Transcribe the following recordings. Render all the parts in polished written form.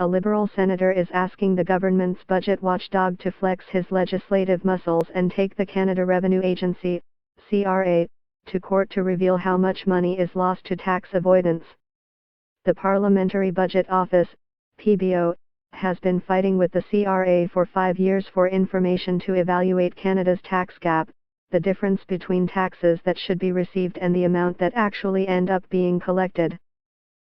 A Liberal senator is asking the government's budget watchdog to flex his legislative muscles and take the Canada Revenue Agency, CRA, to court to reveal how much money is lost to tax avoidance. The Parliamentary Budget Office, PBO, has been fighting with the CRA for 5 years for information to evaluate Canada's tax gap, the difference between taxes that should be received and the amount that actually end up being collected.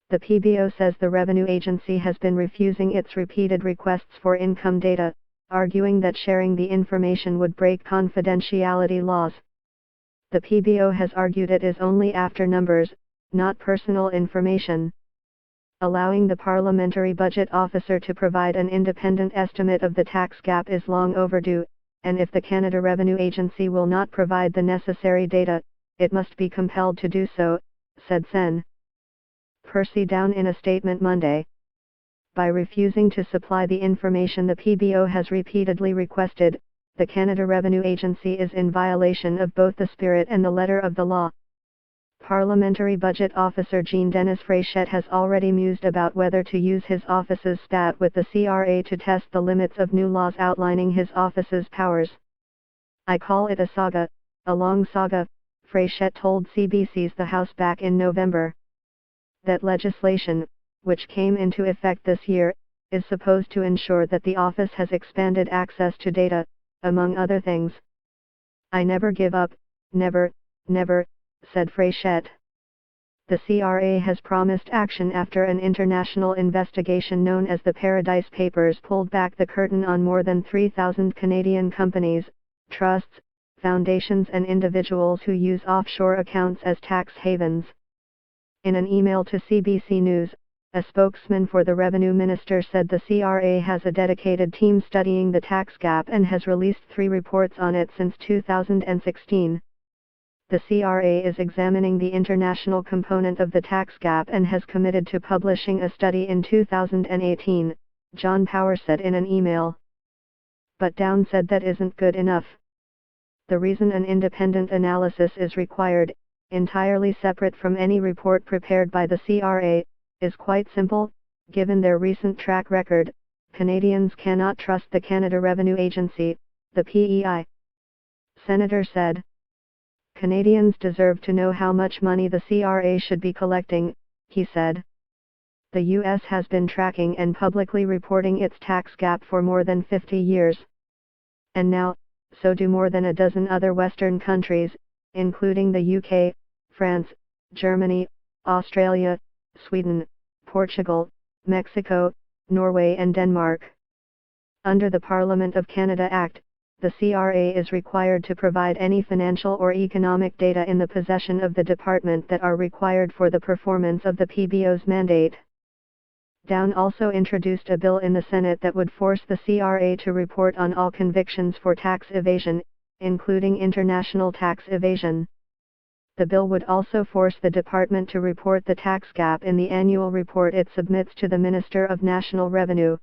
The PBO says the Revenue Agency has been refusing its repeated requests for income data, arguing that sharing the information would break confidentiality laws. The PBO has argued it is only after numbers, not personal information. Allowing the Parliamentary Budget Officer to provide an independent estimate of the tax gap is long overdue, and if the Canada Revenue Agency will not provide the necessary data, it must be compelled to do so, said Sen. Percy Down in a statement Monday. By refusing to supply the information the PBO has repeatedly requested, the Canada Revenue Agency is in violation of both the spirit and the letter of the law. Parliamentary Budget Officer Jean-Denis Fréchette has already mused about whether to use his office's spat with the CRA to test the limits of new laws outlining his office's powers. "I call it a saga, a long saga," Fréchette told CBC's The House back in November. That legislation, which came into effect this year, is supposed to ensure that the office has expanded access to data, among other things. "I never give up, never, said Fréchette. The CRA has promised action after an international investigation known as the Paradise Papers pulled back the curtain on more than 3,000 Canadian companies, trusts, foundations and individuals who use offshore accounts as tax havens. In an email to CBC News, a spokesman for the Revenue Minister said the CRA has a dedicated team studying the tax gap and has released 3 reports on it since 2016. The CRA is examining the international component of the tax gap and has committed to publishing a study in 2018, John Power said in an email. But Down said that isn't good enough. The reason an independent analysis is required, entirely separate from any report prepared by the CRA, is quite simple. Given their recent track record, Canadians cannot trust the Canada Revenue Agency, the PEI. Senator said. Canadians deserve to know how much money the CRA should be collecting, he said. The U.S. has been tracking and publicly reporting its tax gap for more than 50 years. And now, so do more than a dozen other Western countries, including the UK, France, Germany, Australia, Sweden, Portugal, Mexico, Norway and Denmark. Under the Parliament of Canada Act, the CRA is required to provide any financial or economic data in the possession of the department that are required for the performance of the PBO's mandate. Down also introduced a bill in the Senate that would force the CRA to report on all convictions for tax evasion, including international tax evasion. The bill would also force the department to report the tax gap in the annual report it submits to the Minister of National Revenue.